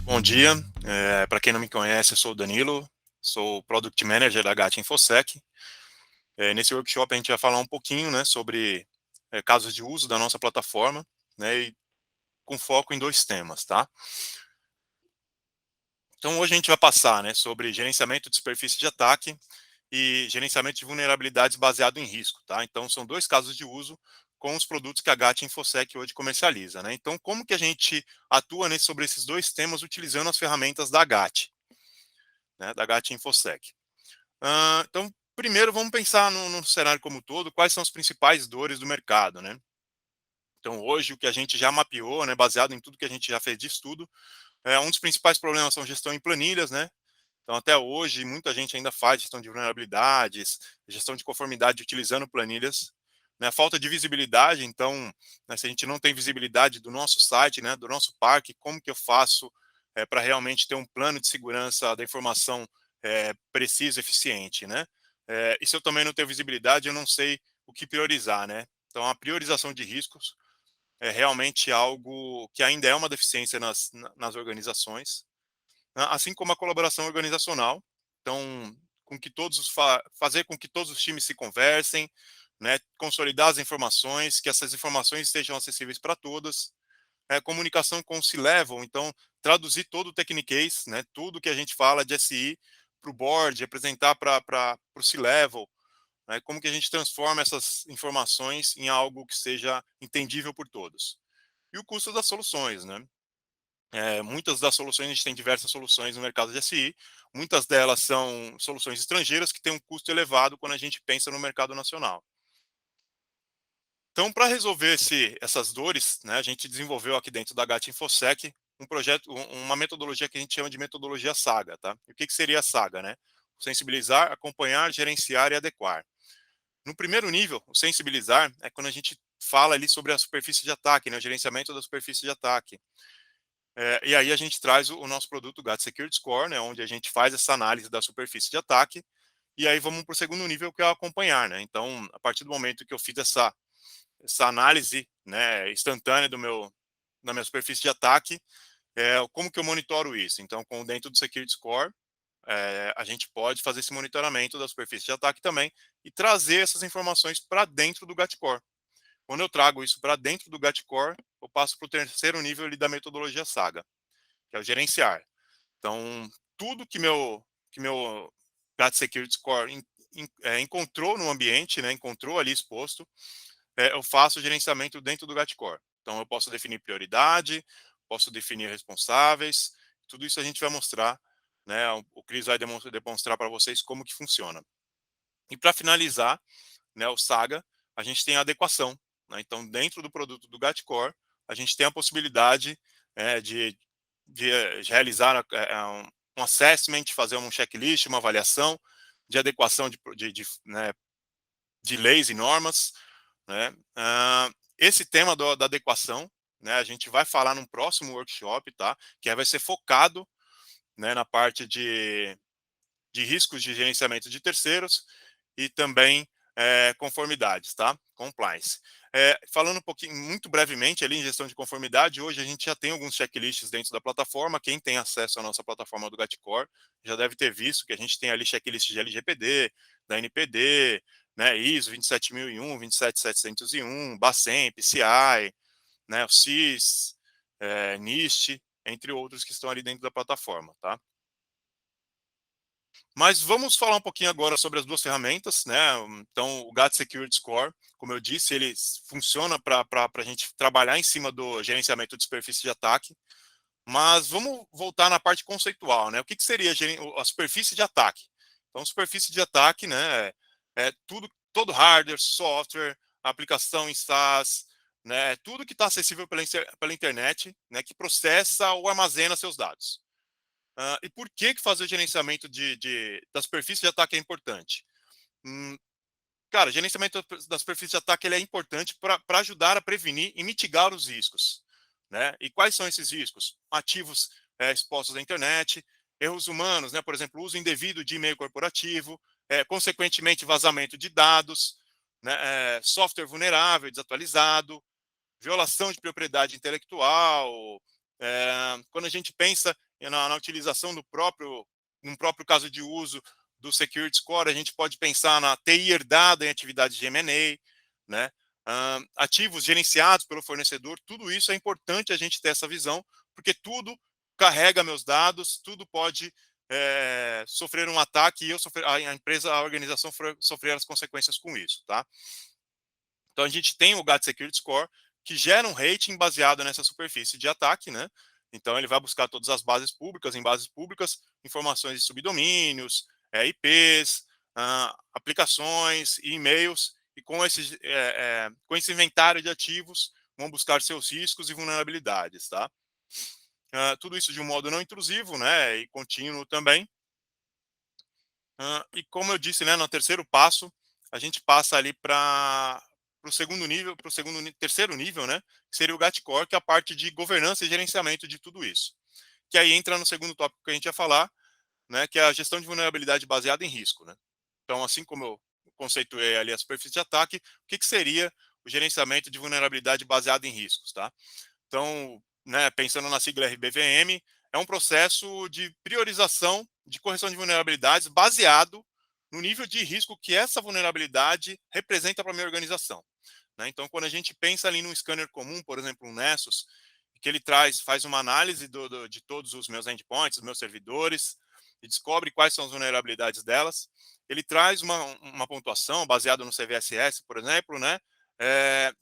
Bom dia, para quem não me conhece, eu sou o Danilo, sou Product Manager da GAT InfoSec. Nesse workshop a gente vai falar um pouquinho, né, sobre casos de uso da nossa plataforma, né, e com foco em dois temas, tá? Então hoje a gente vai passar, né, sobre gerenciamento de superfície de ataque e gerenciamento de vulnerabilidades baseado em risco, tá? Então são dois casos de uso com os produtos que a GAT InfoSec hoje comercializa, né? Então como que a gente atua sobre esses dois temas utilizando as ferramentas da GAT, né, da GAT InfoSec? Então, primeiro vamos pensar no cenário como um todo, quais são as principais dores do mercado, né? Então, hoje, o que a gente já mapeou, né, baseado em tudo que a gente já fez de estudo, um dos principais problemas são gestão em planilhas, né? Então, até hoje, muita gente ainda faz gestão de vulnerabilidades, gestão de conformidade utilizando planilhas, né? Falta de visibilidade, então, né, se a gente não tem visibilidade do nosso site, né, do nosso parque, como que eu faço para realmente ter um plano de segurança da informação preciso, eficiente, né? E se eu também não tenho visibilidade, eu não sei o que priorizar, né? Então, a priorização de riscos é realmente algo que ainda é uma deficiência nas organizações, né? Assim como a colaboração organizacional. Então, com que fazer com que todos os times se conversem, né? Consolidar as informações, que essas informações estejam acessíveis para todas. Comunicação com o C-Level, então traduzir todo o Technicase, né? Tudo que a gente fala de SI para o board, apresentar para o C-Level, né? Como que a gente transforma essas informações em algo que seja entendível por todos. E o custo das soluções, né? Muitas das soluções, a gente tem diversas soluções no mercado de SI, muitas delas são soluções estrangeiras que têm um custo elevado quando a gente pensa no mercado nacional. Então, para resolver essas dores, né, a gente desenvolveu aqui dentro da GAT InfoSec um projeto, uma metodologia que a gente chama de metodologia SAGA, tá? E o que seria a SAGA, né? Sensibilizar, acompanhar, gerenciar e adequar. No primeiro nível, o sensibilizar é quando a gente fala ali sobre a superfície de ataque, né, o gerenciamento da superfície de ataque. E aí a gente traz o nosso produto GAT Security Score, né, onde a gente faz essa análise da superfície de ataque. E aí vamos para o segundo nível, que é o acompanhar, né? Então, a partir do momento que eu fiz essa análise, né, instantânea da minha superfície de ataque, como que eu monitoro isso? Então, dentro do Security Score, a gente pode fazer esse monitoramento da superfície de ataque também e trazer essas informações para dentro do GATCore. Quando eu trago isso para dentro do GATCore, eu passo para o terceiro nível ali da metodologia SAGA, que é o gerenciar. Então, tudo que meu GAT Security Score encontrou no ambiente, né, encontrou ali exposto, eu faço o gerenciamento dentro do GATCore. Então, eu posso definir prioridade, posso definir responsáveis, tudo isso a gente vai mostrar, né? O Cris vai demonstrar para vocês como que funciona. E para finalizar, né, o Saga, a gente tem a adequação, né? Então, dentro do produto do GATCore, a gente tem a possibilidade de realizar um assessment, fazer um checklist, uma avaliação de adequação né, de leis e normas, né? Esse tema da adequação, né, a gente vai falar num próximo workshop, tá? Que vai ser focado, né, na parte de riscos de gerenciamento de terceiros e também conformidades, tá? Compliance. Falando um pouquinho, muito brevemente ali em gestão de conformidade, hoje a gente já tem alguns checklists dentro da plataforma. Quem tem acesso à nossa plataforma do GATCore já deve ter visto que a gente tem ali checklist de LGPD, da NPD, né, ISO 27001, 27701, Bacen, PCI, né, o CIS, NIST, entre outros que estão ali dentro da plataforma, tá? Mas vamos falar um pouquinho agora sobre as duas ferramentas, né? Então, o GAT Security Score, como eu disse, ele funciona para a gente trabalhar em cima do gerenciamento de superfície de ataque. Mas vamos voltar na parte conceitual, né? O que seria a superfície de ataque? Então, superfície de ataque, né, todo hardware, software, aplicação em SaaS, né, tudo que está acessível pela internet, né, que processa ou armazena seus dados. E por que fazer o gerenciamento da superfície de ataque é importante? Cara, gerenciamento da superfície de ataque ele é importante para ajudar a prevenir e mitigar os riscos, né? E quais são esses riscos? Ativos expostos à internet, erros humanos, né? Por exemplo, uso indevido de e-mail corporativo, consequentemente vazamento de dados, né? Software vulnerável, desatualizado, violação de propriedade intelectual. Quando a gente pensa e na utilização num próprio caso de uso do Security Score, a gente pode pensar na TI herdada em atividades de M&A, né? Ativos gerenciados pelo fornecedor, tudo isso é importante a gente ter essa visão, porque tudo carrega meus dados, tudo pode sofrer um ataque e a empresa, a organização sofrer as consequências com isso, tá? Então a gente tem o GAT Security Score, que gera um rating baseado nessa superfície de ataque, né? Então ele vai buscar todas as bases públicas, em bases públicas, informações de subdomínios, IPs, aplicações e e-mails, e com esse inventário de ativos, vão buscar seus riscos e vulnerabilidades, tá? Tudo isso de um modo não intrusivo, né? E contínuo também. E como eu disse, né, no terceiro passo, a gente passa ali para o segundo nível, para o terceiro nível, né, que seria o GATCore, que é a parte de governança e gerenciamento de tudo isso. Que aí entra no segundo tópico que a gente ia falar, né, que é a gestão de vulnerabilidade baseada em risco, né. Então, assim como eu conceituei ali a superfície de ataque, o que seria o gerenciamento de vulnerabilidade baseada em riscos, tá? Então, né, pensando na sigla RBVM, é um processo de priorização de correção de vulnerabilidades baseado no nível de risco que essa vulnerabilidade representa para a minha organização, né? Então, quando a gente pensa ali num scanner comum, por exemplo, um Nessus, que ele faz uma análise de todos os meus endpoints, os meus servidores, e descobre quais são as vulnerabilidades delas, ele traz uma pontuação baseada no CVSS, por exemplo, né?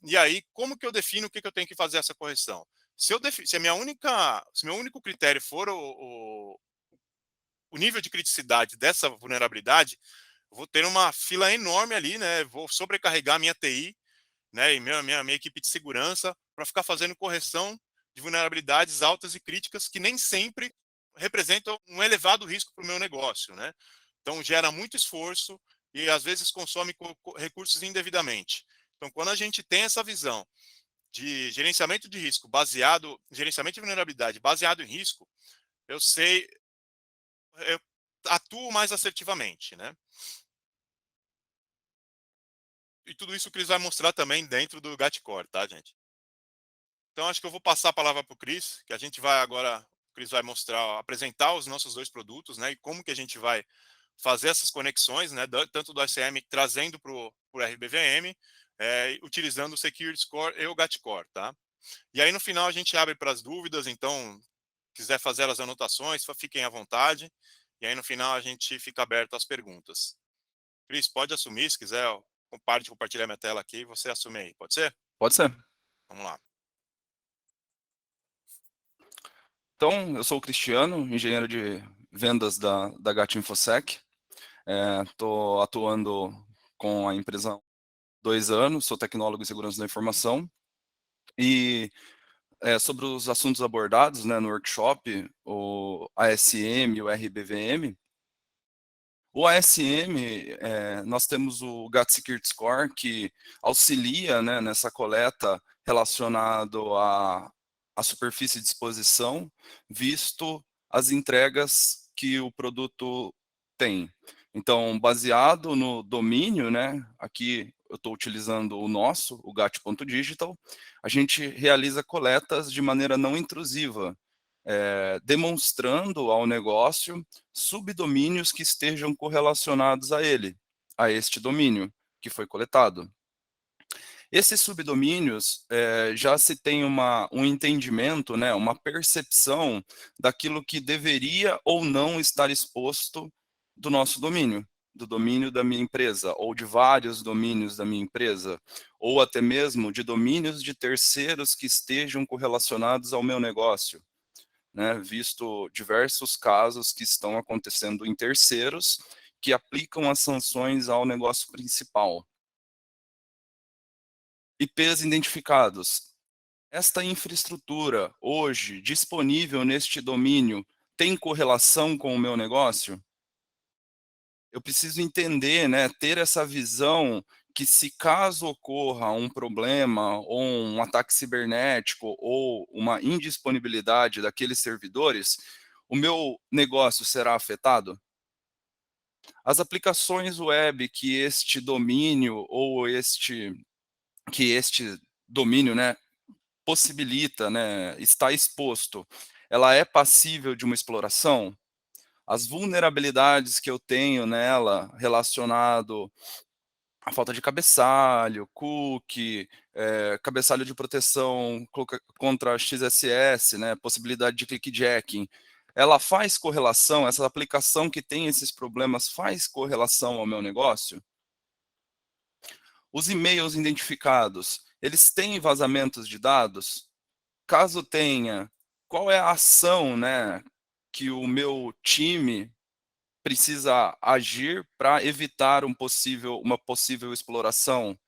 E aí, como que eu defino o que eu tenho que fazer essa correção? Se meu único critério for o nível de criticidade dessa vulnerabilidade, eu vou ter uma fila enorme ali, né? Vou sobrecarregar minha TI, né? E minha equipe de segurança para ficar fazendo correção de vulnerabilidades altas e críticas que nem sempre representam um elevado risco para o meu negócio, né? Então gera muito esforço e às vezes consome recursos indevidamente. Então, quando a gente tem essa visão de gerenciamento de risco gerenciamento de vulnerabilidade baseado em risco, eu sei, eu atuo mais assertivamente, né? E tudo isso o Cris vai mostrar também dentro do Gatcore, tá, gente? Então, acho que eu vou passar a palavra para o Cris, que a gente vai agora, o Cris vai apresentar os nossos dois produtos, né, e como que a gente vai fazer essas conexões, né, tanto do ICM trazendo para o RBVM, utilizando o Security Score e o Gatcore, tá? E aí, no final, a gente abre para as dúvidas, então, quiser fazer as anotações, fiquem à vontade. E aí, no final, a gente fica aberto às perguntas. Cris, pode assumir, se quiser, ó, compartilhar minha tela aqui, você assume aí, pode ser? Pode ser. Vamos lá. Então, eu sou o Cristiano, engenheiro de vendas da GAT InfoSec. Estou atuando com a empresa há 2 anos, sou tecnólogo em segurança da informação. E sobre os assuntos abordados, né, no workshop, o ASM e o RBVM. O ASM, nós temos o GAT Security Score, que auxilia, né, nessa coleta relacionado à superfície de exposição, visto as entregas que o produto tem. Então, baseado no domínio, né, aqui eu estou utilizando o nosso, o GAT.digital, a gente realiza coletas de maneira não intrusiva, demonstrando ao negócio subdomínios que estejam correlacionados a ele, a este domínio que foi coletado. Esses subdomínios já se tem um entendimento, né, uma percepção daquilo que deveria ou não estar exposto do nosso domínio, do domínio da minha empresa, ou de vários domínios da minha empresa, ou até mesmo de domínios de terceiros que estejam correlacionados ao meu negócio, né, visto diversos casos que estão acontecendo em terceiros que aplicam as sanções ao negócio principal. IPs identificados. Esta infraestrutura hoje disponível neste domínio tem correlação com o meu negócio? Eu preciso entender, né, ter essa visão que se caso ocorra um problema ou um ataque cibernético ou uma indisponibilidade daqueles servidores, o meu negócio será afetado? As aplicações web que este domínio ou este domínio, né, possibilita, né, está exposto, ela é passível de uma exploração? As vulnerabilidades que eu tenho nela relacionado à falta de cabeçalho, cookie, cabeçalho de proteção contra XSS, né, possibilidade de clickjacking, ela faz correlação, essa aplicação que tem esses problemas faz correlação ao meu negócio? Os e-mails identificados, eles têm vazamentos de dados? Caso tenha, qual é a ação, né, que o meu time precisa agir para evitar uma possível exploração?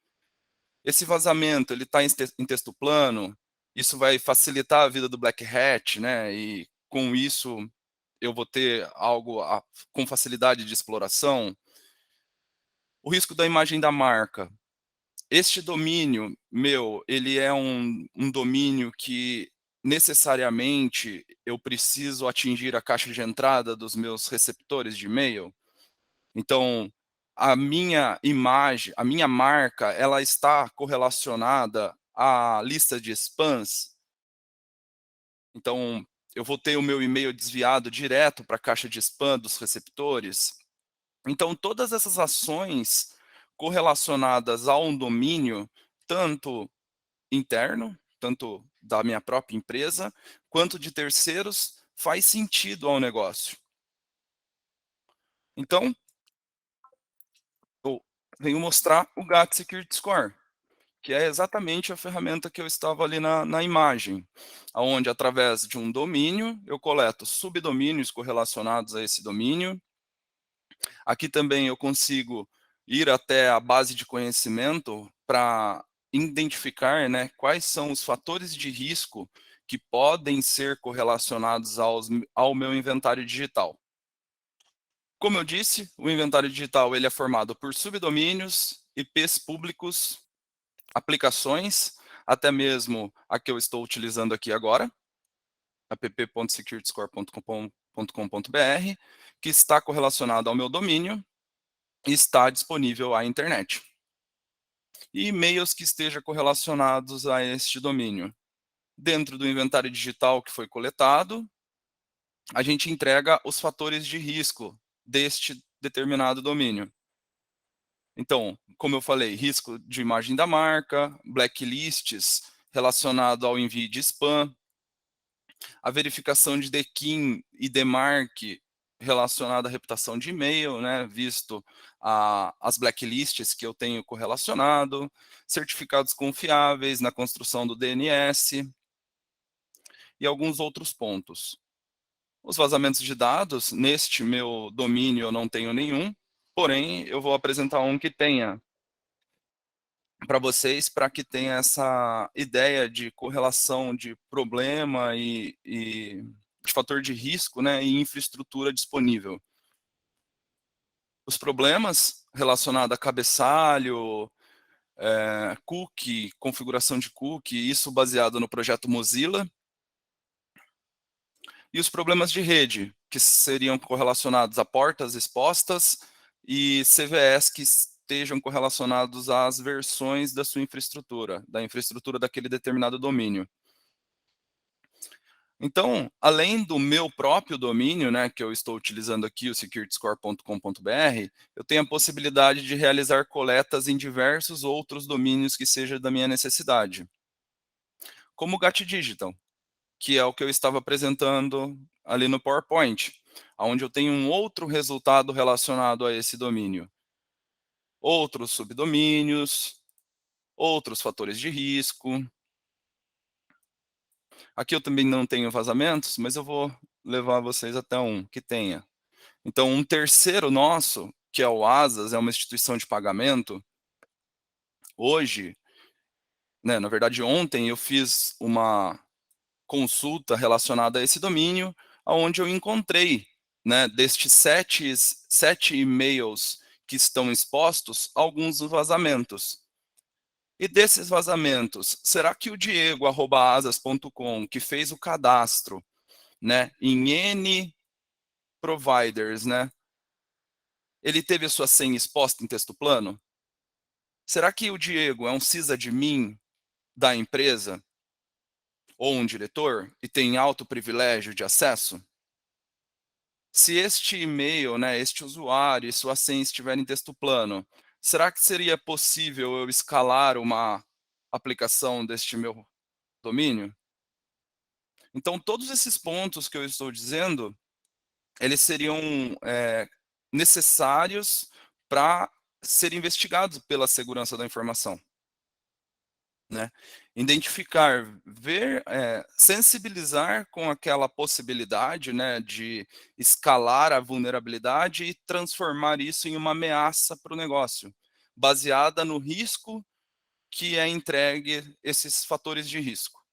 Esse vazamento, ele está em texto plano? Isso vai facilitar a vida do Black Hat, né? E com isso eu vou ter algo com facilidade de exploração? O risco da imagem da marca. Este domínio meu, ele é um domínio que necessariamente eu preciso atingir a caixa de entrada dos meus receptores de e-mail? Então, a minha imagem, a minha marca, ela está correlacionada à lista de spams? Então, eu vou ter o meu e-mail desviado direto para a caixa de spam dos receptores? Então, todas essas ações correlacionadas a um domínio, tanto interno, tanto da minha própria empresa, quanto de terceiros, faz sentido ao negócio. Então, eu venho mostrar o GAT Security Score, que é exatamente a ferramenta que eu estava ali na imagem, onde através de um domínio, eu coleto subdomínios correlacionados a esse domínio. Aqui também eu consigo ir até a base de conhecimento para identificar, né, quais são os fatores de risco que podem ser correlacionados ao meu inventário digital. Como eu disse, o inventário digital ele é formado por subdomínios, IPs públicos, aplicações, até mesmo a que eu estou utilizando aqui agora, app.securityscore.com.br, que está correlacionado ao meu domínio e está disponível à internet. E e-mails que estejam correlacionados a este domínio. Dentro do inventário digital que foi coletado, a gente entrega os fatores de risco deste determinado domínio. Então, como eu falei, risco de imagem da marca, blacklists relacionado ao envio de spam, a verificação de DKIM e DMARC relacionada à reputação de e-mail, né, visto as blacklists que eu tenho correlacionado, certificados confiáveis na construção do DNS e alguns outros pontos. Os vazamentos de dados, neste meu domínio eu não tenho nenhum, porém eu vou apresentar um que tenha para vocês, para que tenha essa ideia de correlação de problema e de fator de risco, né, e infraestrutura disponível. Os problemas relacionados a cabeçalho, cookie, configuração de cookie, isso baseado no projeto Mozilla. E os problemas de rede, que seriam correlacionados a portas expostas e CVEs que estejam correlacionados às versões da sua infraestrutura, da infraestrutura daquele determinado domínio. Então, além do meu próprio domínio, né, que eu estou utilizando aqui, o securityscore.com.br, eu tenho a possibilidade de realizar coletas em diversos outros domínios que seja da minha necessidade. Como o GAT Digital, que é o que eu estava apresentando ali no PowerPoint, onde eu tenho um outro resultado relacionado a esse domínio. Outros subdomínios, outros fatores de risco. Aqui eu também não tenho vazamentos, mas eu vou levar vocês até um que tenha. Então, um terceiro nosso, que é o Asas, é uma instituição de pagamento. Hoje, né, na verdade ontem, eu fiz uma consulta relacionada a esse domínio, onde eu encontrei, né, destes sete e-mails que estão expostos, alguns vazamentos. E desses vazamentos, será que o Diego@asas.com, que fez o cadastro, né, em N providers, né, ele teve a sua senha exposta em texto plano? Será que o Diego é um sysadmin da empresa? ou um diretor e tem alto privilégio de acesso? Se este e-mail, né, este usuário e sua senha estiverem em texto plano, será que seria possível eu escalar uma aplicação deste meu domínio? Então, todos esses pontos que eu estou dizendo, eles seriam necessários para serem investigados pela segurança da informação, né? Identificar, ver, sensibilizar com aquela possibilidade, né, de escalar a vulnerabilidade e transformar isso em uma ameaça para o negócio, baseada no risco que é entregue esses fatores de risco.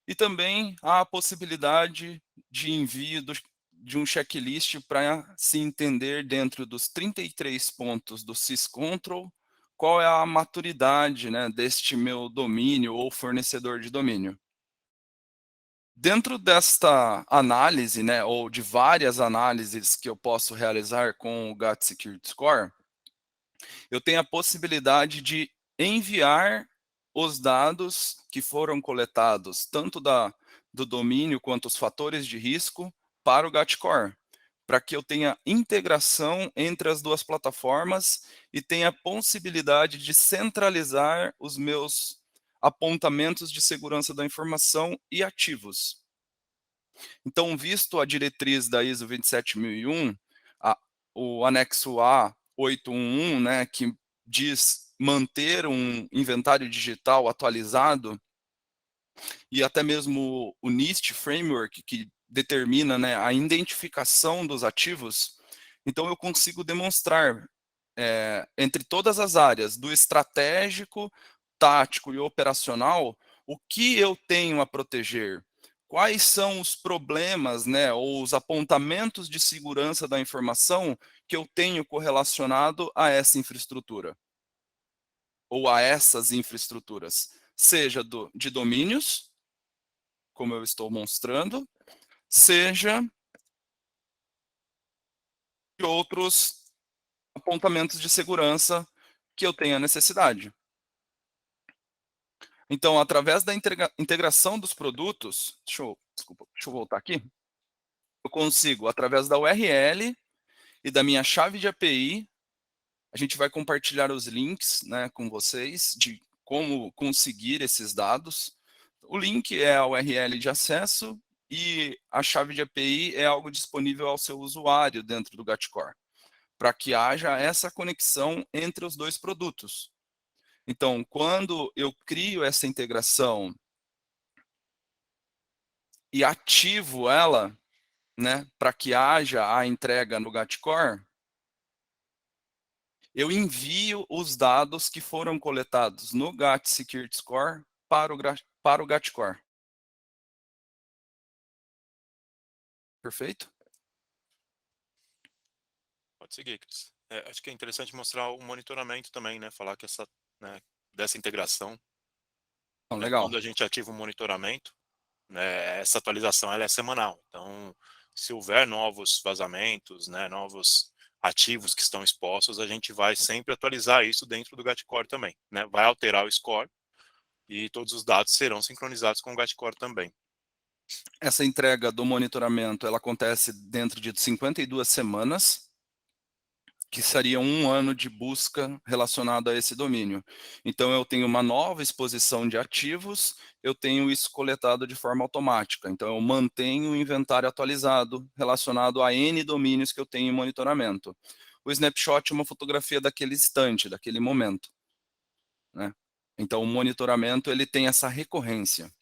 E também há a possibilidade de envio de um checklist para se entender dentro dos 33 pontos do syscontrol, qual é a maturidade, né, deste meu domínio ou fornecedor de domínio. Dentro desta análise, né, ou de várias análises que eu posso realizar com o GAT Security Score, eu tenho a possibilidade de enviar os dados que foram coletados, tanto do domínio quanto os fatores de risco, para o GATCore, para que eu tenha integração entre as duas plataformas e tenha a possibilidade de centralizar os meus apontamentos de segurança da informação e ativos. Então, visto a diretriz da ISO 27001, o anexo A 811, né, que diz manter um inventário digital atualizado, e até mesmo o NIST Framework, que determina, né, a identificação dos ativos, então eu consigo demonstrar, entre todas as áreas, do estratégico, tático e operacional, o que eu tenho a proteger, quais são os problemas, né, ou os apontamentos de segurança da informação que eu tenho correlacionado a essa infraestrutura, ou a essas infraestruturas, seja de domínios, como eu estou mostrando, seja de outros apontamentos de segurança que eu tenha necessidade. Então, através da integração dos produtos, desculpa, deixa eu voltar aqui, eu consigo, através da URL e da minha chave de API, a gente vai compartilhar os links, né, com vocês de como conseguir esses dados. O link é a URL de acesso e a chave de API é algo disponível ao seu usuário dentro do GATCore, para que haja essa conexão entre os dois produtos. Então, quando eu crio essa integração e ativo ela, né, para que haja a entrega no GATCore, eu envio os dados que foram coletados no GAT Security Score para o GATCore. Perfeito? Pode seguir, Cris. Acho que é interessante mostrar o monitoramento também, né? Falar que né, dessa integração, Então, né? legal. Quando a gente ativa o monitoramento, né, essa atualização ela é semanal. Então, se houver novos vazamentos, né, novos ativos que estão expostos, a gente vai sempre atualizar isso dentro do GATCore também, né? Vai alterar o score e todos os dados serão sincronizados com o GATCore também. Essa entrega do monitoramento, ela acontece dentro de 52 semanas, que seria um ano de busca relacionado a esse domínio. Então, eu tenho uma nova exposição de ativos, eu tenho isso coletado de forma automática. Então, eu mantenho o inventário atualizado relacionado a N domínios que eu tenho em monitoramento. O snapshot é uma fotografia daquele instante, daquele momento, né? Então, o monitoramento ele tem essa recorrência.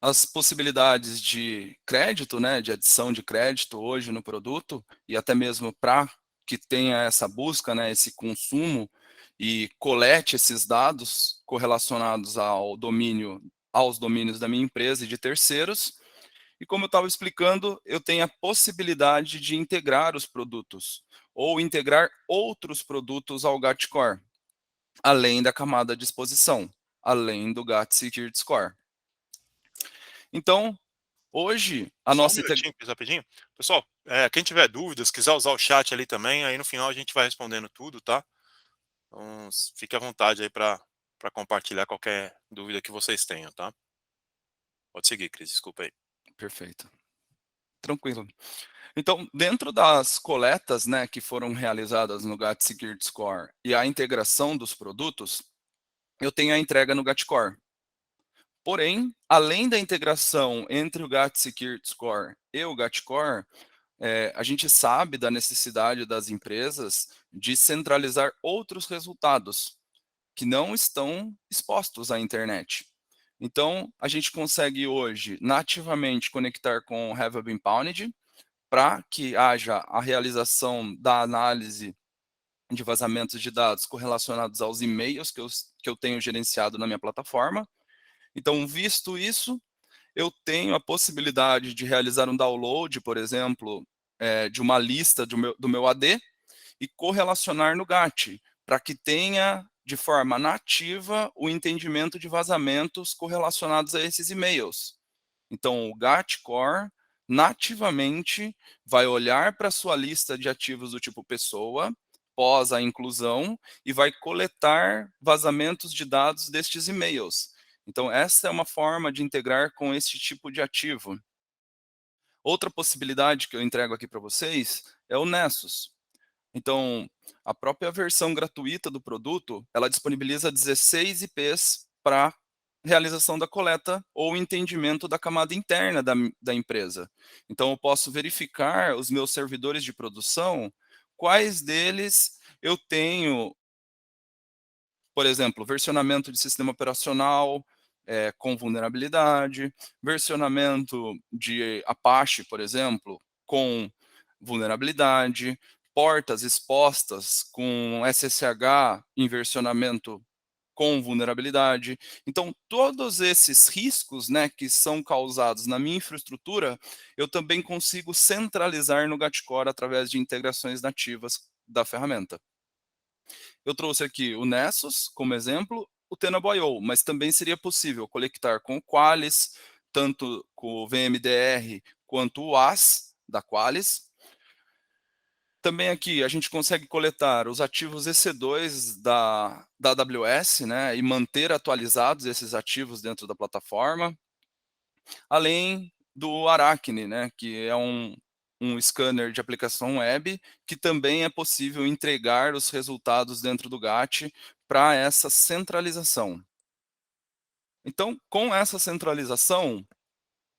As possibilidades de crédito, né, de adição de crédito hoje no produto, e até mesmo para que tenha essa busca, né, esse consumo e colete esses dados correlacionados aos domínios da minha empresa e de terceiros. E como eu estava explicando, eu tenho a possibilidade de integrar os produtos ou integrar outros produtos ao GATCore, além da camada de exposição, além do GAT Security Score. Então, hoje, a Só um nossa minutinho, Cris, rapidinho. Pessoal, quem tiver dúvidas, quiser usar o chat ali também, aí no final a gente vai respondendo tudo, tá? Então, fique à vontade aí para para compartilhar qualquer dúvida que vocês tenham, tá? Pode seguir, Cris, desculpa aí. Perfeito. Tranquilo. Então, dentro das coletas, né, que foram realizadas no GAT Security Score e a integração dos produtos, eu tenho a entrega no GATCore. Porém, além da integração entre o GAT Security Score e o GATCore, a gente sabe da necessidade das empresas de centralizar outros resultados que não estão expostos à internet. Então, a gente consegue hoje nativamente conectar com o Have Been Pounded para que haja a realização da análise de vazamentos de dados correlacionados aos e-mails que eu tenho gerenciado na minha plataforma. Então, visto isso, eu tenho a possibilidade de realizar um download, por exemplo, de uma lista do meu AD e correlacionar no GAT, para que tenha de forma nativa o entendimento de vazamentos correlacionados a esses e-mails. Então, o GATCore nativamente vai olhar para a sua lista de ativos do tipo pessoa, pós a inclusão, e vai coletar vazamentos de dados destes e-mails. Então, essa é uma forma de integrar com este tipo de ativo. Outra possibilidade que eu entrego aqui para vocês é o Nessus. Então, a própria versão gratuita do produto, ela disponibiliza 16 IPs para realização da coleta ou entendimento da camada interna da empresa. Então, eu posso verificar os meus servidores de produção, quais deles eu tenho, por exemplo, versionamento de sistema operacional com vulnerabilidade, versionamento de Apache, por exemplo, com vulnerabilidade, portas expostas com SSH em versionamento com vulnerabilidade. Então, todos esses riscos, né, que são causados na minha infraestrutura, eu também consigo centralizar no GATCore através de integrações nativas da ferramenta. Eu trouxe aqui o Nessus como exemplo, o Tenable.io, mas também seria possível conectar com o Qualys, tanto com o VMDR quanto o AS da Qualys. Também aqui a gente consegue coletar os ativos EC2 da AWS, né, e manter atualizados esses ativos dentro da plataforma, além do Arachne, né, que é um scanner de aplicação web, que também é possível entregar os resultados dentro do GAT para essa centralização. Então, com essa centralização,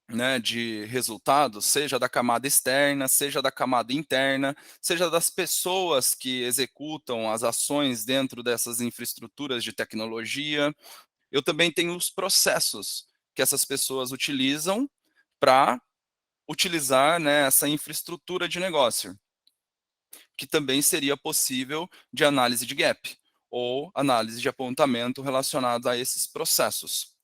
né, de resultados, seja da camada externa, seja da camada interna, seja das pessoas que executam as ações dentro dessas infraestruturas de tecnologia. Eu também tenho os processos que essas pessoas utilizam para utilizar, né, essa infraestrutura de negócio, que também seria possível de análise de gap ou análise de apontamento relacionado a esses processos.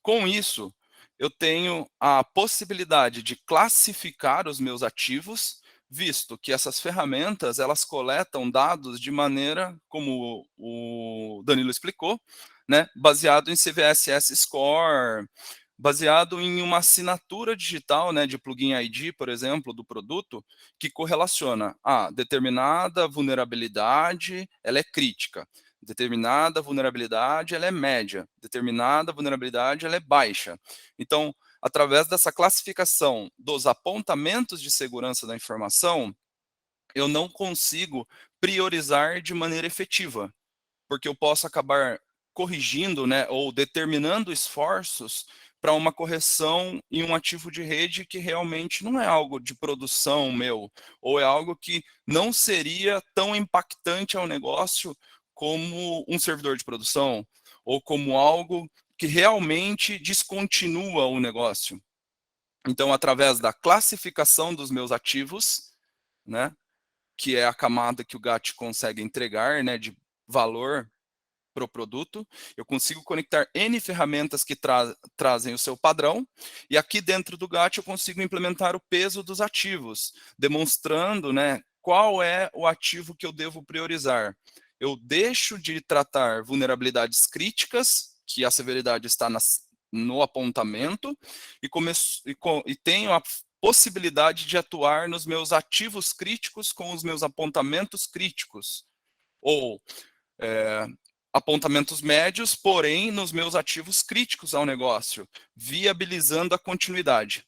Com isso, eu tenho a possibilidade de classificar os meus ativos, visto que essas ferramentas, elas coletam dados de maneira, como o Danilo explicou, né, baseado em CVSS Score, baseado em uma assinatura digital, né, de plugin ID, por exemplo, do produto, que correlaciona a determinada vulnerabilidade, ela é crítica. Determinada vulnerabilidade ela é média, determinada vulnerabilidade ela é baixa. Então, através dessa classificação dos apontamentos de segurança da informação, eu não consigo priorizar de maneira efetiva, porque eu posso acabar corrigindo, né, ou determinando esforços para uma correção em um ativo de rede que realmente não é algo de produção meu, ou é algo que não seria tão impactante ao negócio como um servidor de produção, ou como algo que realmente descontinua o negócio. Então, através da classificação dos meus ativos, né, que é a camada que o GAT consegue entregar, né, de valor para o produto, eu consigo conectar N ferramentas que trazem o seu padrão, e aqui dentro do GAT eu consigo implementar o peso dos ativos, demonstrando, né, qual é o ativo que eu devo priorizar. Eu deixo de tratar vulnerabilidades críticas, que a severidade está no apontamento, e tenho a possibilidade de atuar nos meus ativos críticos com os meus apontamentos críticos, ou apontamentos médios, porém nos meus ativos críticos ao negócio, viabilizando a continuidade.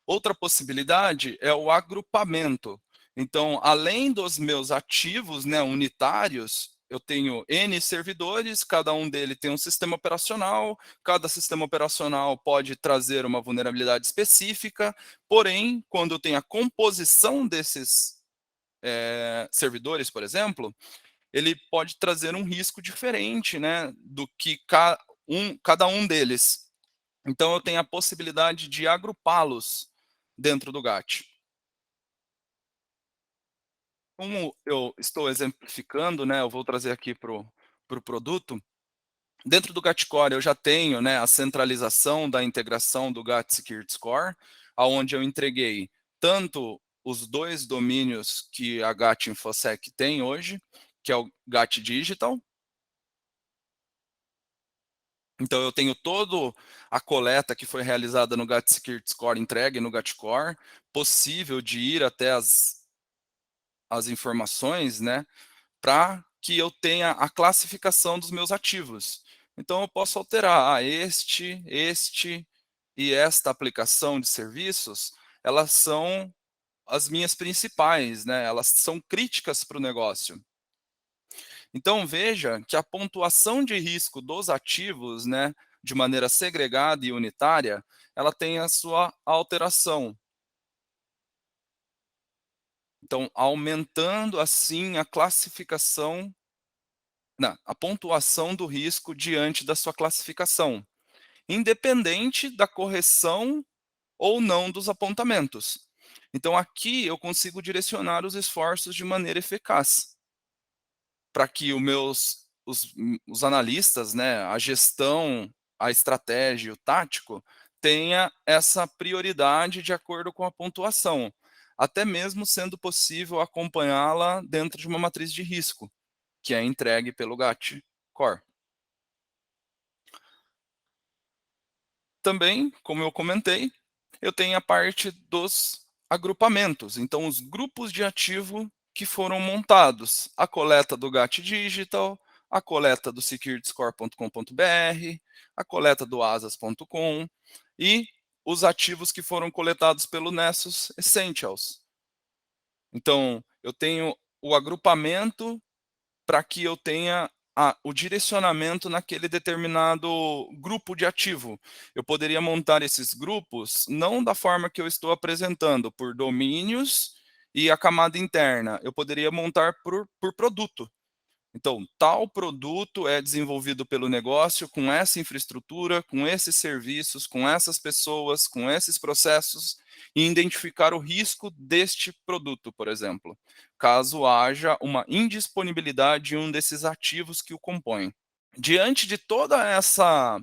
Outra possibilidade é o agrupamento. Então, além dos meus ativos, né, unitários, eu tenho N servidores, cada um deles tem um sistema operacional, cada sistema operacional pode trazer uma vulnerabilidade específica, porém, quando eu tenho a composição desses servidores, por exemplo, ele pode trazer um risco diferente, né, do que cada um deles. Então, eu tenho a possibilidade de agrupá-los dentro do GAT. Como eu estou exemplificando, né, eu vou trazer aqui para o produto. Dentro do GAT Core, eu já tenho, né, a centralização da integração do GAT Security Score, aonde eu entreguei tanto os 2 domínios que a GAT InfoSec tem hoje, que é o GAT Digital. Então, eu tenho toda a coleta que foi realizada no GAT Security Score entregue no GAT Core, possível de ir até as informações, né, para que eu tenha a classificação dos meus ativos. Então, eu posso alterar, este e esta aplicação de serviços, elas são as minhas principais, né? Elas são críticas para o negócio. Então, veja que a pontuação de risco dos ativos, né, de maneira segregada e unitária, ela tem a sua alteração. Então, aumentando assim a classificação, não, a pontuação do risco diante da sua classificação, independente da correção ou não dos apontamentos. Então, aqui eu consigo direcionar os esforços de maneira eficaz, para que os analistas, né, a gestão, a estratégia, o tático, tenha essa prioridade de acordo com a pontuação, até mesmo sendo possível acompanhá-la dentro de uma matriz de risco, que é entregue pelo GAT Core. Também, como eu comentei, eu tenho a parte dos agrupamentos. Então, os grupos de ativo que foram montados, a coleta do GAT Digital, a coleta do securityscore.com.br, a coleta do asas.com e os ativos que foram coletados pelo Nessus Essentials. Então, eu tenho o agrupamento para que eu tenha o direcionamento naquele determinado grupo de ativo. Eu poderia montar esses grupos não da forma que eu estou apresentando, por domínios e a camada interna. Eu poderia montar por produto. Então, tal produto é desenvolvido pelo negócio com essa infraestrutura, com esses serviços, com essas pessoas, com esses processos, e identificar o risco deste produto, por exemplo, caso haja uma indisponibilidade de um desses ativos que o compõem. Diante de toda essa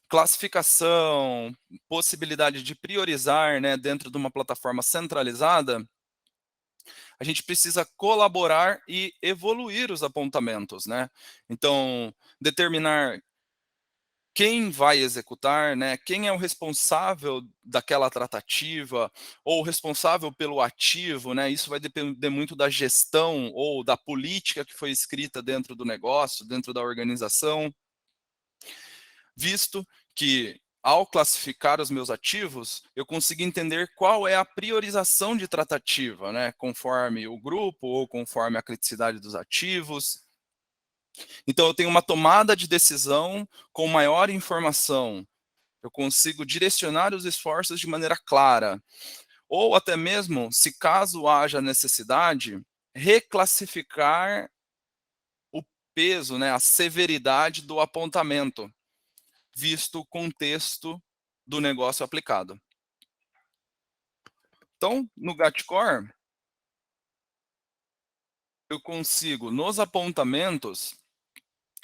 classificação, possibilidade de priorizar, né, dentro de uma plataforma centralizada, a gente precisa colaborar e evoluir os apontamentos, né? Então, determinar quem vai executar, né? Quem é o responsável daquela tratativa ou o responsável pelo ativo, né? Isso vai depender muito da gestão ou da política que foi escrita dentro do negócio, dentro da organização, visto que ao classificar os meus ativos, eu consigo entender qual é a priorização de tratativa, né? Conforme o grupo ou conforme a criticidade dos ativos. Então, eu tenho uma tomada de decisão com maior informação. Eu consigo direcionar os esforços de maneira clara. Ou até mesmo, se caso haja necessidade, reclassificar o peso, né? A severidade do apontamento, visto o contexto do negócio aplicado. Então, no GATCore, eu consigo, nos apontamentos,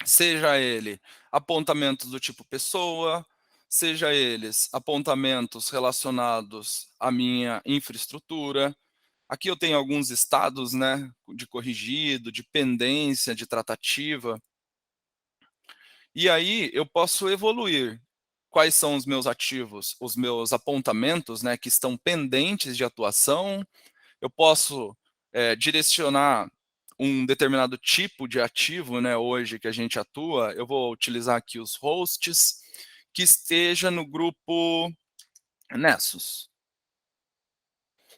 seja ele apontamentos do tipo pessoa, seja eles apontamentos relacionados à minha infraestrutura. Aqui eu tenho alguns estados, né, de corrigido, de pendência, de tratativa. E aí eu posso evoluir. Quais são os meus ativos, os meus apontamentos, né, que estão pendentes de atuação. Eu posso direcionar um determinado tipo de ativo, né, hoje que a gente atua, eu vou utilizar aqui os hosts, que esteja no grupo Nessus.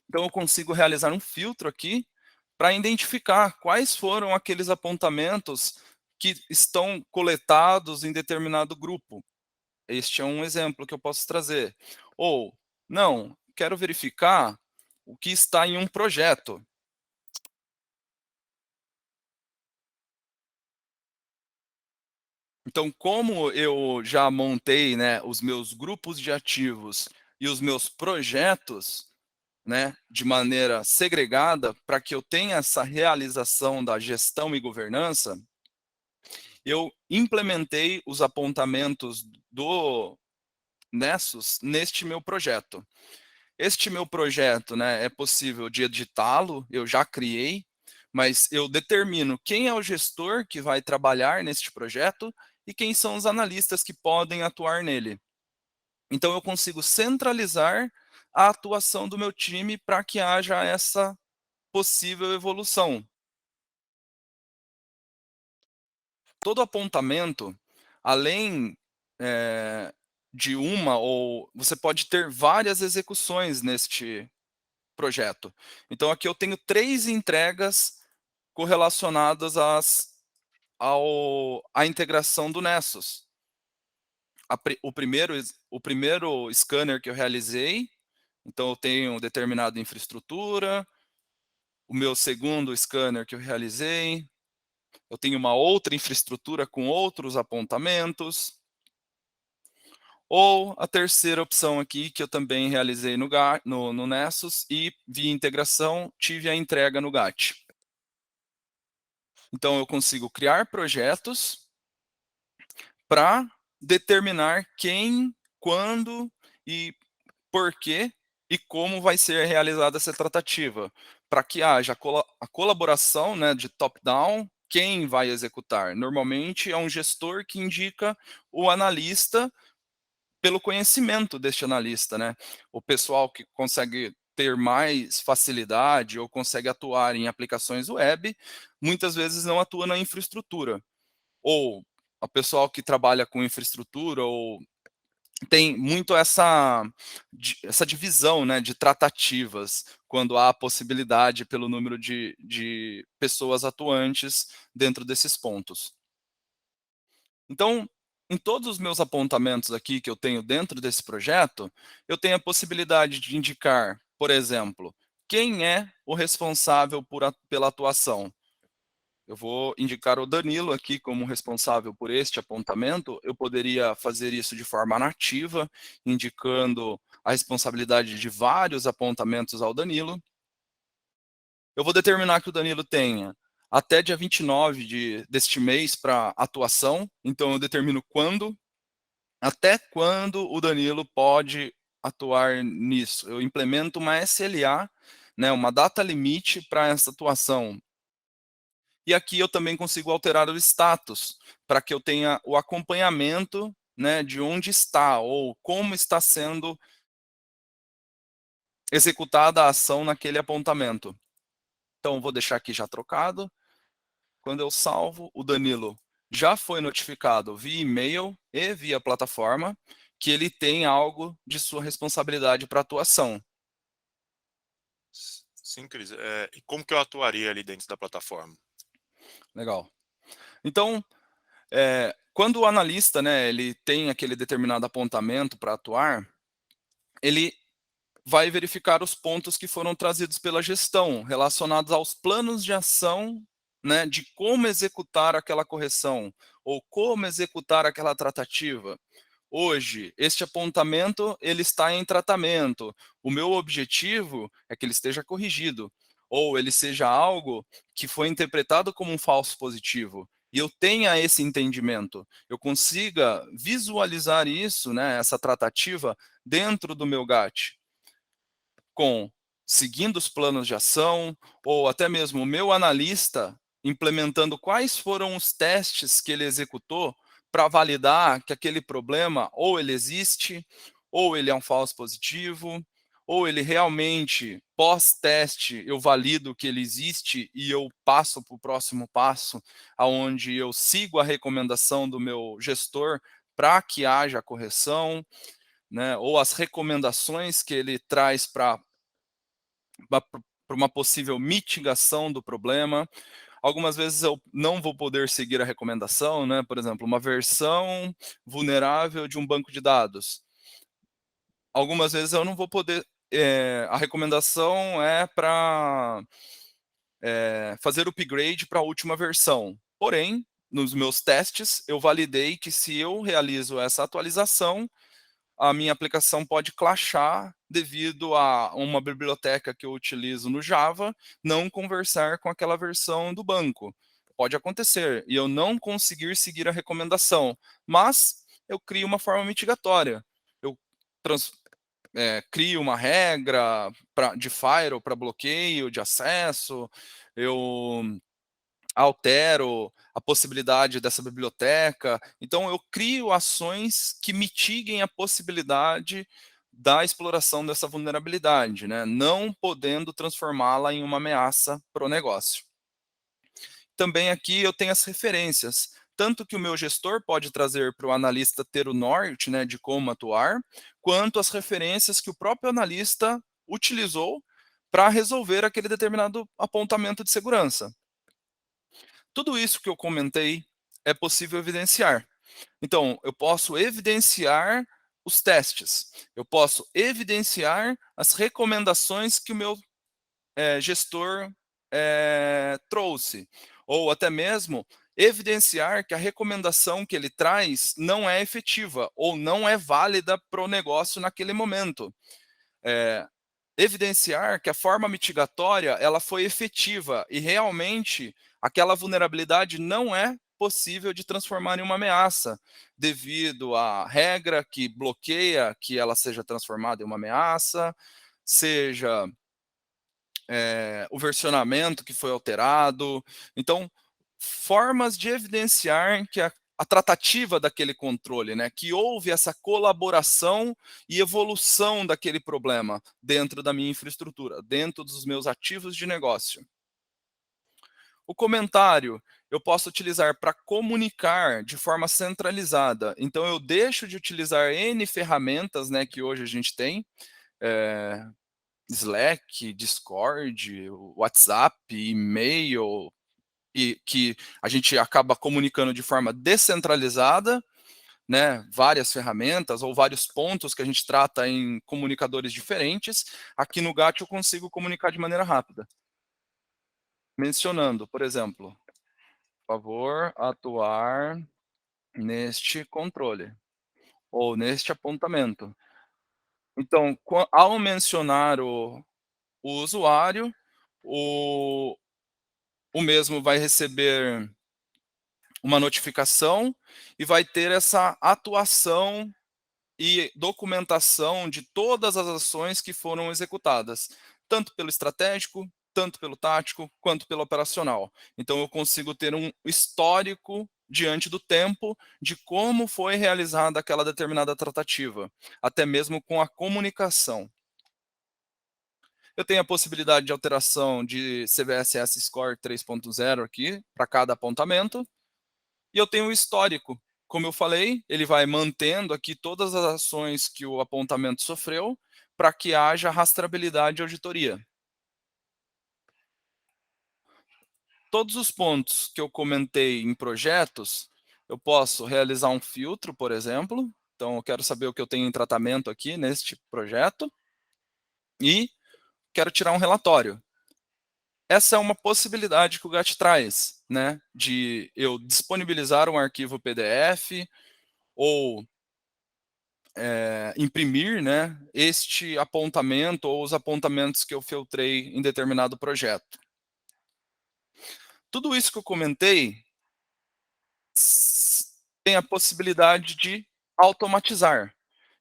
Então eu consigo realizar um filtro aqui para identificar quais foram aqueles apontamentos que estão coletados em determinado grupo. Este é um exemplo que eu posso trazer. Ou, não, quero verificar o que está em um projeto. Então, como eu já montei, né, os meus grupos de ativos e os meus projetos, né, de maneira segregada, para que eu tenha essa realização da gestão e governança, eu implementei os apontamentos do Nessus neste meu projeto. Este meu projeto, né, é possível de editá-lo, eu já criei, mas eu determino quem é o gestor que vai trabalhar neste projeto e quem são os analistas que podem atuar nele. Então eu consigo centralizar a atuação do meu time para que haja essa possível evolução. Todo apontamento, além de uma ou você pode ter várias execuções neste projeto. Então aqui eu tenho 3 entregas correlacionadas à integração do Nessus. O primeiro scanner que eu realizei, então eu tenho determinada infraestrutura. O meu segundo scanner que eu realizei, eu tenho uma outra infraestrutura com outros apontamentos. Ou a terceira opção aqui, que eu também realizei no Nessus e, via integração, tive a entrega no GAT. Então, eu consigo criar projetos para determinar quem, quando e por quê e como vai ser realizada essa tratativa, para que haja a colaboração, né, de top-down. Quem vai executar? Normalmente é um gestor que indica o analista pelo conhecimento deste analista, né? O pessoal que consegue ter mais facilidade ou consegue atuar em aplicações web, muitas vezes não atua na infraestrutura. Ou o pessoal que trabalha com infraestrutura ou tem muito essa divisão, né, de tratativas, quando há a possibilidade pelo número de pessoas atuantes dentro desses pontos. Então, em todos os meus apontamentos aqui que eu tenho dentro desse projeto, eu tenho a possibilidade de indicar, por exemplo, quem é o responsável pela atuação. Eu vou indicar o Danilo aqui como responsável por este apontamento. Eu poderia fazer isso de forma nativa, indicando a responsabilidade de vários apontamentos ao Danilo. Eu vou determinar que o Danilo tenha até dia 29 deste mês para atuação. Então, eu determino até quando o Danilo pode atuar nisso. Eu implemento uma SLA, né, uma data limite para essa atuação. E aqui eu também consigo alterar o status, para que eu tenha o acompanhamento, né, de onde está ou como está sendo executada a ação naquele apontamento. Então, vou deixar aqui já trocado. Quando eu salvo, o Danilo já foi notificado via e-mail e via plataforma que ele tem algo de sua responsabilidade para atuação. Sim, Cris. E como que eu atuaria ali dentro da plataforma? Legal. Então, quando o analista, né, ele tem aquele determinado apontamento para atuar, ele vai verificar os pontos que foram trazidos pela gestão, relacionados aos planos de ação, né, de como executar aquela correção, ou como executar aquela tratativa. Hoje, este apontamento ele está em tratamento. O meu objetivo é que ele esteja corrigido, ou ele seja algo que foi interpretado como um falso positivo. E eu tenha esse entendimento, eu consiga visualizar isso, né, essa tratativa, dentro do meu GAT, seguindo os planos de ação, ou até mesmo o meu analista implementando quais foram os testes que ele executou para validar que aquele problema ou ele existe, ou ele é um falso positivo, ou ele realmente, pós-teste, eu valido que ele existe e eu passo para o próximo passo, aonde eu sigo a recomendação do meu gestor para que haja correção, né, ou as recomendações que ele traz para uma possível mitigação do problema. Algumas vezes eu não vou poder seguir a recomendação, né, por exemplo, uma versão vulnerável de um banco de dados. Algumas vezes eu não vou poder, a recomendação é para fazer upgrade para a última versão. Porém, nos meus testes, eu validei que se eu realizo essa atualização, a minha aplicação pode clashar devido a uma biblioteca que eu utilizo no Java não conversar com aquela versão do banco. Pode acontecer e eu não conseguir seguir a recomendação, mas eu crio uma forma mitigatória. Eu crio uma regra de firewall para bloqueio de acesso, eu altero a possibilidade dessa biblioteca. Então, eu crio ações que mitiguem a possibilidade da exploração dessa vulnerabilidade, né? Não podendo transformá-la em uma ameaça para o negócio. Também aqui eu tenho as referências, tanto que o meu gestor pode trazer para o analista ter o norte, né, de como atuar, quanto as referências que o próprio analista utilizou para resolver aquele determinado apontamento de segurança. Tudo isso que eu comentei é possível evidenciar. Então, eu posso evidenciar os testes, eu posso evidenciar as recomendações que o meu gestor trouxe, ou até mesmo evidenciar que a recomendação que ele traz não é efetiva ou não é válida para o negócio naquele momento. Evidenciar que a forma mitigatória ela foi efetiva e realmente aquela vulnerabilidade não é possível de transformar em uma ameaça, devido à regra que bloqueia que ela seja transformada em uma ameaça, seja o versionamento que foi alterado. Então, formas de evidenciar que a tratativa daquele controle, né, que houve essa colaboração e evolução daquele problema dentro da minha infraestrutura, dentro dos meus ativos de negócio. O comentário eu posso utilizar para comunicar de forma centralizada. Então, eu deixo de utilizar N ferramentas, né, que hoje a gente tem, é, Slack, Discord, WhatsApp, e-mail, e que a gente acaba comunicando de forma descentralizada, né, várias ferramentas ou vários pontos que a gente trata em comunicadores diferentes. Aqui no GAT eu consigo comunicar de maneira rápida, mencionando, por exemplo, favor atuar neste controle ou neste apontamento. Então, ao mencionar o usuário, o, o mesmo vai receber uma notificação e vai ter essa atuação e documentação de todas as ações que foram executadas, tanto pelo estratégico, tanto pelo tático, quanto pelo operacional. Então eu consigo ter um histórico diante do tempo de como foi realizada aquela determinada tratativa, até mesmo com a comunicação. Eu tenho a possibilidade de alteração de CVSS Score 3.0 aqui, para cada apontamento, e eu tenho o histórico. Como eu falei, ele vai mantendo aqui todas as ações que o apontamento sofreu para que haja rastreabilidade e auditoria. Todos os pontos que eu comentei em projetos, eu posso realizar um filtro, por exemplo. Então, eu quero saber o que eu tenho em tratamento aqui neste projeto e quero tirar um relatório. Essa é uma possibilidade que o GAT traz, né? De eu disponibilizar um arquivo PDF ou imprimir, né, este apontamento ou os apontamentos que eu filtrei em determinado projeto. Tudo isso que eu comentei tem a possibilidade de automatizar.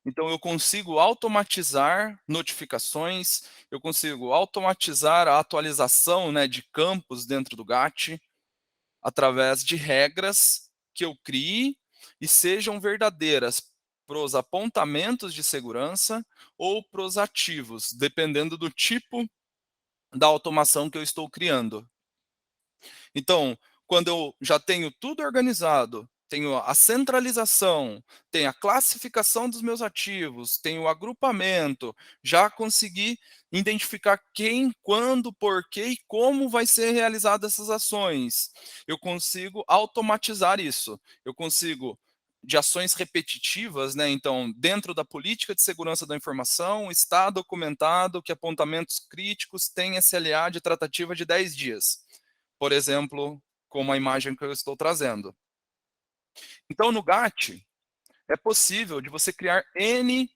Então, eu consigo automatizar notificações, eu consigo automatizar a atualização, né, de campos dentro do GAT, através de regras que eu crie e sejam verdadeiras para os apontamentos de segurança ou para os ativos, dependendo do tipo da automação que eu estou criando. Então, quando eu já tenho tudo organizado, tenho a centralização, tenho a classificação dos meus ativos, tenho o agrupamento, já consegui identificar quem, quando, porquê e como vai ser realizada essas ações. Eu consigo automatizar isso. Eu consigo de ações repetitivas, né? Então, dentro da política de segurança da informação, está documentado que apontamentos críticos têm SLA de tratativa de 10 dias. Por exemplo, como a imagem que eu estou trazendo. Então, no GAT, é possível de você criar N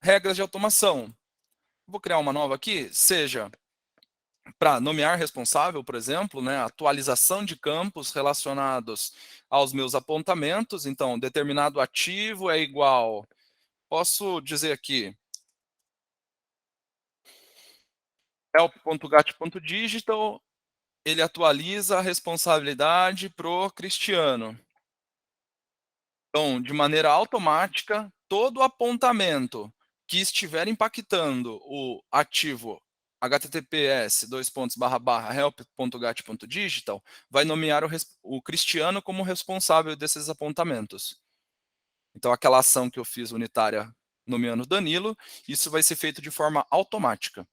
regras de automação. Vou criar uma nova aqui, seja para nomear responsável, por exemplo, né, atualização de campos relacionados aos meus apontamentos. Então, determinado ativo é igual, posso dizer aqui, help.gat.digital, ele atualiza a responsabilidade pro Cristiano. Então, de maneira automática, todo apontamento que estiver impactando o ativo https://help.gat.digital vai nomear o Cristiano como responsável desses apontamentos. Então, aquela ação que eu fiz unitária nomeando Danilo, isso vai ser feito de forma automática.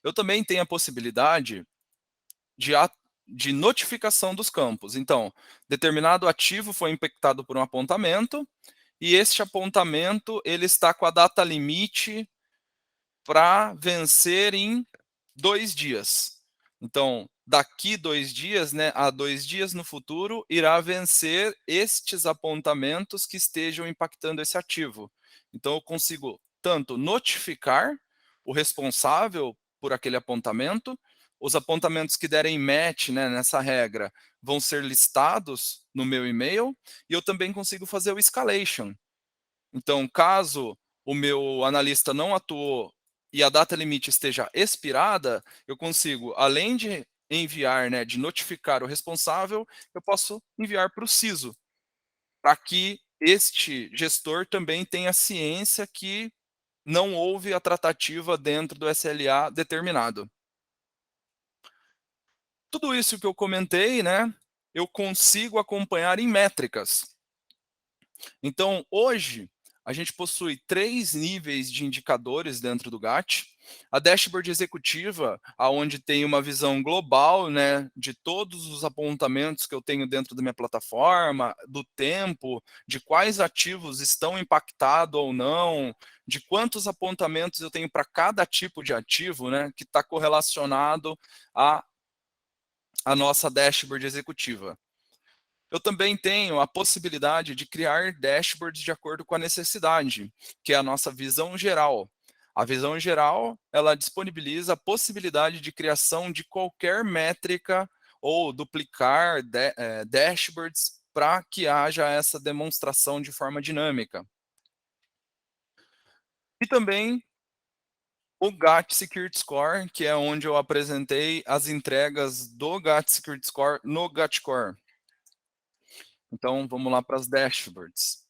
Eu também tenho a possibilidade de, de notificação dos campos. Então, determinado ativo foi impactado por um apontamento, e este apontamento ele está com a data limite para vencer em 2 dias. Então, daqui 2 dias, né, a 2 dias no futuro, irá vencer estes apontamentos que estejam impactando esse ativo. Então, eu consigo tanto notificar o responsável por aquele apontamento, os apontamentos que derem match, né, nessa regra vão ser listados no meu e-mail, e eu também consigo fazer o escalation. Então, caso o meu analista não atuou e a data limite esteja expirada, eu consigo, além de enviar, né, de notificar o responsável, eu posso enviar para o CISO, para que este gestor também tenha ciência que não houve a tratativa dentro do SLA determinado. Tudo isso que eu comentei, né, eu consigo acompanhar em métricas. Então, hoje, a gente possui 3 níveis de indicadores dentro do GAT. A dashboard executiva, aonde tem uma visão global, né, de todos os apontamentos que eu tenho dentro da minha plataforma, do tempo, de quais ativos estão impactados ou não, de quantos apontamentos eu tenho para cada tipo de ativo, né, que está correlacionado à nossa dashboard executiva. Eu também tenho a possibilidade de criar dashboards de acordo com a necessidade, que é a nossa visão geral. A visão geral, ela disponibiliza a possibilidade de criação de qualquer métrica ou duplicar dashboards para que haja essa demonstração de forma dinâmica. E também o GAT Security Score, que é onde eu apresentei as entregas do GAT Security Score no GAT Core. Então, vamos lá para as dashboards.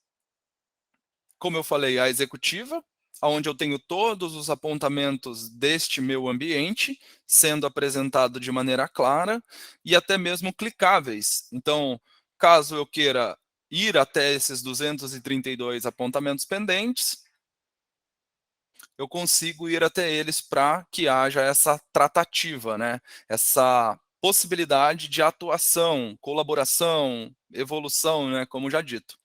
Como eu falei, a executiva, onde eu tenho todos os apontamentos deste meu ambiente sendo apresentado de maneira clara e até mesmo clicáveis. Então, caso eu queira ir até esses 232 apontamentos pendentes, eu consigo ir até eles para que haja essa tratativa, né? Essa possibilidade de atuação, colaboração, evolução, né? Como já dito.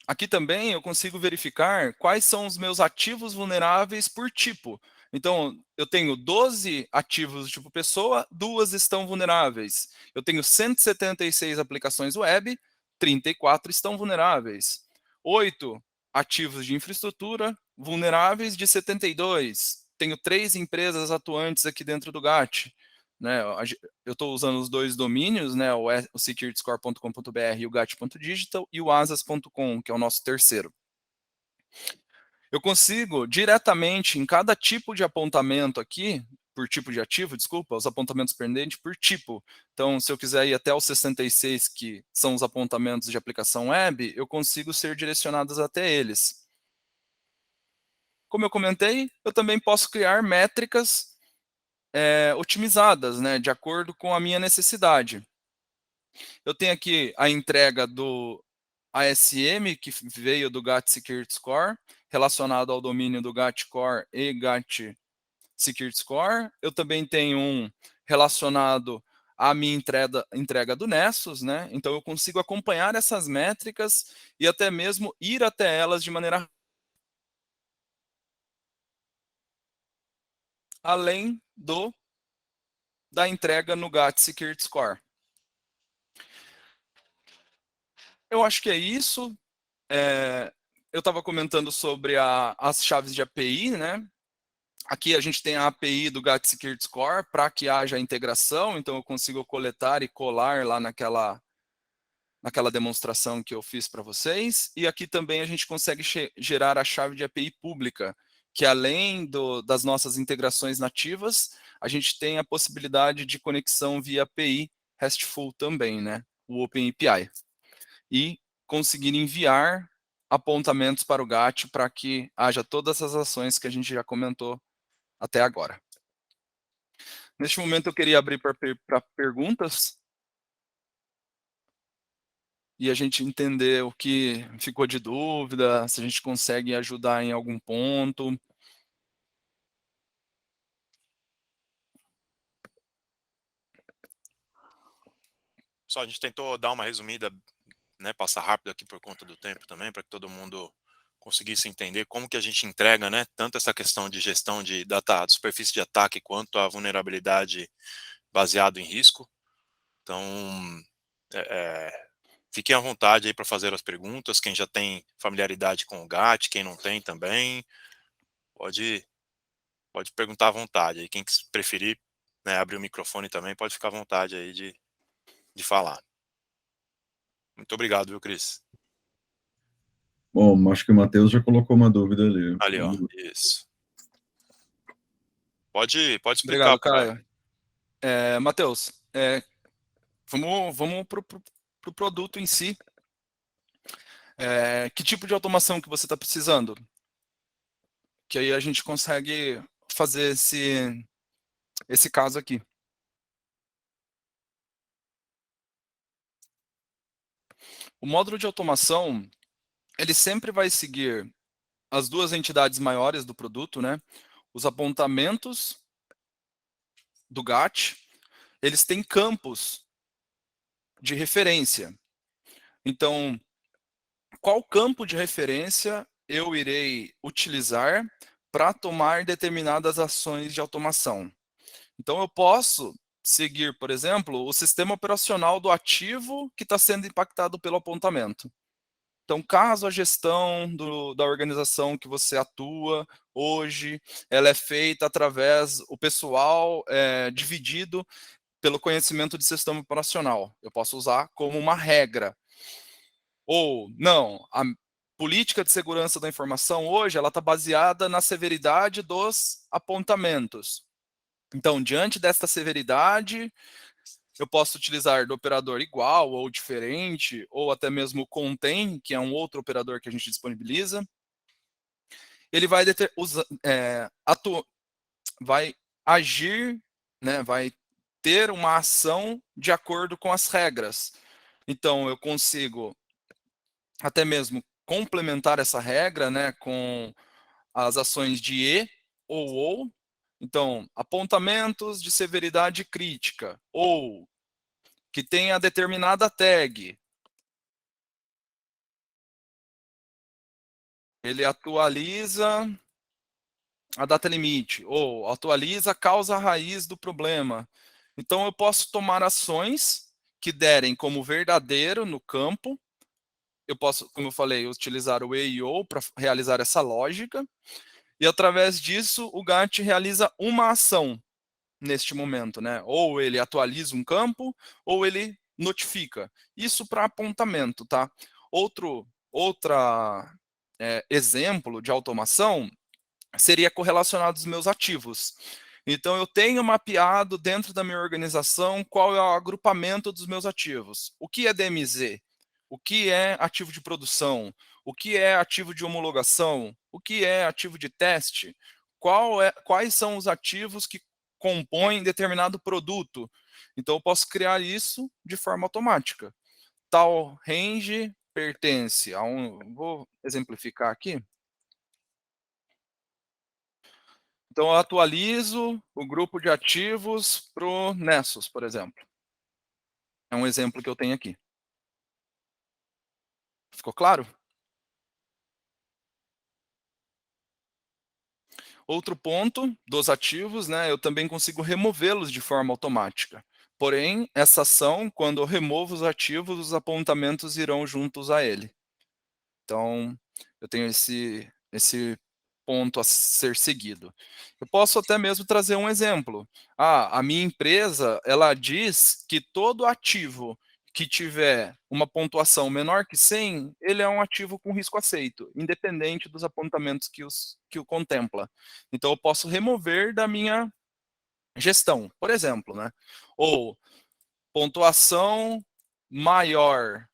Aqui também eu consigo verificar quais são os meus ativos vulneráveis por tipo. Então, eu tenho 12 ativos do tipo pessoa, 2 estão vulneráveis. Eu tenho 176 aplicações web, 34 estão vulneráveis. 8 ativos de infraestrutura vulneráveis de 72. Tenho 3 empresas atuantes aqui dentro do GAT. Né, eu estou usando os 2 domínios, né, o securityscore.com.br e o gat.digital, e o asas.com, que é o nosso terceiro. Eu consigo diretamente em cada tipo de apontamento aqui por tipo de ativo, desculpa, os apontamentos pendentes por tipo. Então, se eu quiser ir até os 66, que são os apontamentos de aplicação web, eu consigo ser direcionados até eles. Como eu comentei, eu também posso criar métricas otimizadas, né, de acordo com a minha necessidade. Eu tenho aqui a entrega do ASM, que veio do GAT Security Score, relacionado ao domínio do GAT Core e GAT Security Score. Eu também tenho um relacionado à minha entrega do Nessus, né? Então eu consigo acompanhar essas métricas e até mesmo ir até elas de maneira além da entrega no GAT Security Score. Eu acho que é isso. Eu estava comentando sobre as chaves de API, né? Aqui a gente tem a API do GAT Security Score para que haja integração, então eu consigo coletar e colar lá naquela demonstração que eu fiz para vocês. E aqui também a gente consegue gerar a chave de API pública, que além das nossas integrações nativas, a gente tem a possibilidade de conexão via API RESTful também, né? O OpenAPI. E conseguir enviar apontamentos para o GAT para que haja todas as ações que a gente já comentou até agora. Neste momento eu queria abrir para perguntas e a gente entender o que ficou de dúvida, se a gente consegue ajudar em algum ponto. Só a gente tentou dar uma resumida, né, passar rápido aqui por conta do tempo também, para que todo mundo conseguisse entender como que a gente entrega, né, tanto essa questão de gestão de data, de superfície de ataque, quanto a vulnerabilidade baseado em risco. Então, fiquem à vontade aí para fazer as perguntas, quem já tem familiaridade com o GAT, quem não tem também, pode perguntar à vontade. Aí quem preferir, né, abrir o microfone também, pode ficar à vontade aí de falar. Muito obrigado, viu, Cris? Bom, acho que o Matheus já colocou uma dúvida ali. Ali, ó, isso. Pode explicar Obrigado, para... Caio. Matheus, vamos para o produto em si. Que tipo de automação que você está precisando? Que aí a gente consegue fazer esse caso aqui. O módulo de automação, ele sempre vai seguir as duas entidades maiores do produto, né? Os apontamentos do GAT, eles têm campos de referência. Então, qual campo de referência eu irei utilizar para tomar determinadas ações de automação? Então, eu posso seguir, por exemplo, o sistema operacional do ativo que está sendo impactado pelo apontamento. Então, caso a gestão da organização que você atua hoje, ela é feita através, o pessoal dividido pelo conhecimento de sistema operacional. Eu posso usar como uma regra. Ou, não, a política de segurança da informação hoje, ela está baseada na severidade dos apontamentos. Então, diante desta severidade, eu posso utilizar do operador igual ou diferente, ou até mesmo o contém, que é um outro operador que a gente disponibiliza. Ele vai, vai agir, né, vai ter uma ação de acordo com as regras. Então, eu consigo até mesmo complementar essa regra, né, com as ações de e ou. Então, apontamentos de severidade crítica, ou que tenha determinada tag. Ele atualiza a data limite, ou atualiza a causa raiz do problema. Então, eu posso tomar ações que derem como verdadeiro no campo. Eu posso, como eu falei, utilizar o e e ou para realizar essa lógica. E através disso, o GAT realiza uma ação neste momento, né? Ou ele atualiza um campo, ou ele notifica. Isso para apontamento, tá? Outra exemplo de automação seria correlacionado aos meus ativos. Então, eu tenho mapeado dentro da minha organização qual é o agrupamento dos meus ativos. O que é DMZ? O que é ativo de produção? O que é ativo de homologação? O que é ativo de teste? Quais são os ativos que compõem determinado produto? Então, eu posso criar isso de forma automática. Tal range pertence a um... Vou exemplificar aqui. Então, eu atualizo o grupo de ativos para o Nessus, por exemplo. É um exemplo que eu tenho aqui. Ficou claro? Outro ponto dos ativos, né, eu também consigo removê-los de forma automática. Porém, essa ação, quando eu removo os ativos, os apontamentos irão juntos a ele. Então, eu tenho esse ponto a ser seguido. Eu posso até mesmo trazer um exemplo. A minha empresa, ela diz que todo ativo que tiver uma pontuação menor que 100, ele é um ativo com risco aceito, independente dos apontamentos que o contempla. Então, eu posso remover da minha gestão, por exemplo, né? Ou pontuação maior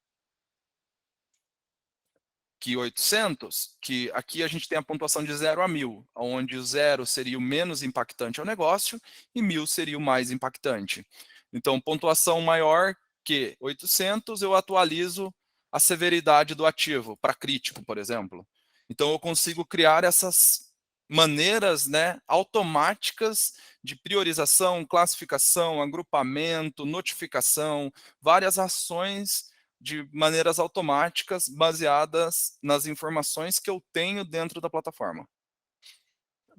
que 800, que aqui a gente tem a pontuação de 0 a 1000, onde o 0 seria o menos impactante ao negócio e 1000 seria o mais impactante. Então, pontuação maior que 800, eu atualizo a severidade do ativo para crítico, por exemplo. Então, eu consigo criar essas maneiras, né, automáticas de priorização, classificação, agrupamento, notificação, várias ações de maneiras automáticas baseadas nas informações que eu tenho dentro da plataforma.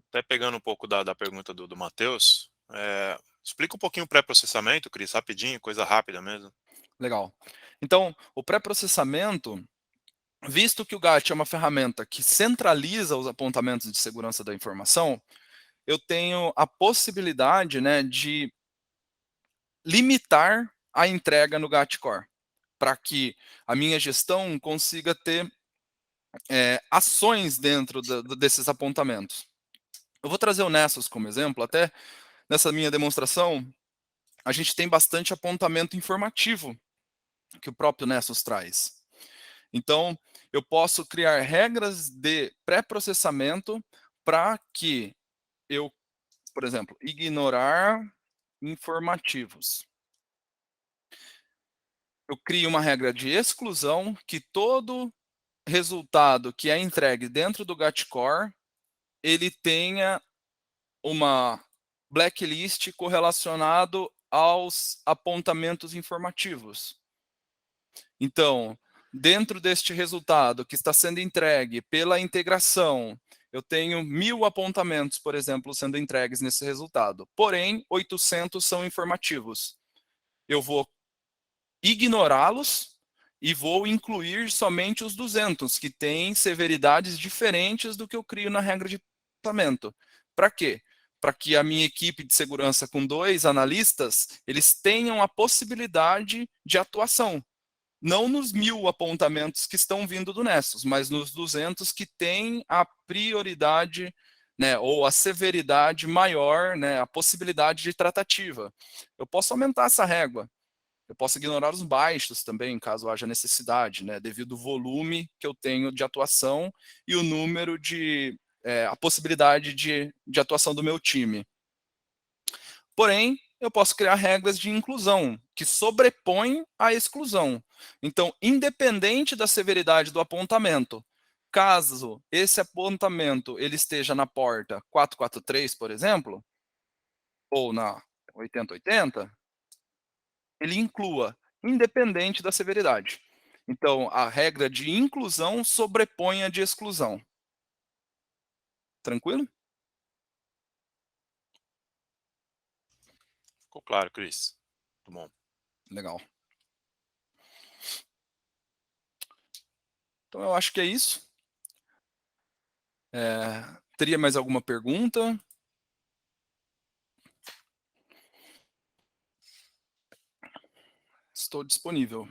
Até pegando um pouco da pergunta do Matheus, explica um pouquinho o pré-processamento, Cris, rapidinho, coisa rápida mesmo. Legal. Então, o pré-processamento, visto que o GAT é uma ferramenta que centraliza os apontamentos de segurança da informação, eu tenho a possibilidade, né, de limitar a entrega no GAT Core, para que a minha gestão consiga ter ações dentro desses apontamentos. Eu vou trazer o Nessus como exemplo, até nessa minha demonstração, a gente tem bastante apontamento informativo que o próprio Nessus traz. Então, eu posso criar regras de pré-processamento para que eu, por exemplo, ignorar informativos. Eu crio uma regra de exclusão que todo resultado que é entregue dentro do GATCore, ele tenha uma blacklist correlacionado aos apontamentos informativos. Então, dentro deste resultado que está sendo entregue pela integração, eu tenho 1000 apontamentos, por exemplo, sendo entregues nesse resultado. Porém, 800 são informativos. Eu vou ignorá-los e vou incluir somente os 200, que têm severidades diferentes do que eu crio na regra de apontamento. Para quê? Para que a minha equipe de segurança com 2 analistas, eles tenham a possibilidade de atuação. Não nos 1000 apontamentos que estão vindo do Nessus, mas nos 200 que têm a prioridade, né, ou a severidade maior, né, a possibilidade de tratativa. Eu posso aumentar essa régua. Eu posso ignorar os baixos também, caso haja necessidade, né, devido ao volume que eu tenho de atuação e o número de... a possibilidade de atuação do meu time. Porém, eu posso criar regras de inclusão, que sobrepõem a exclusão. Então, independente da severidade do apontamento, caso esse apontamento ele esteja na porta 443, por exemplo, ou na 8080, ele inclua, independente da severidade. Então, a regra de inclusão sobrepõe a de exclusão. Tranquilo? Ficou claro, Cris. Muito bom. Legal. Então, eu acho que é isso. Teria mais alguma pergunta? Estou disponível.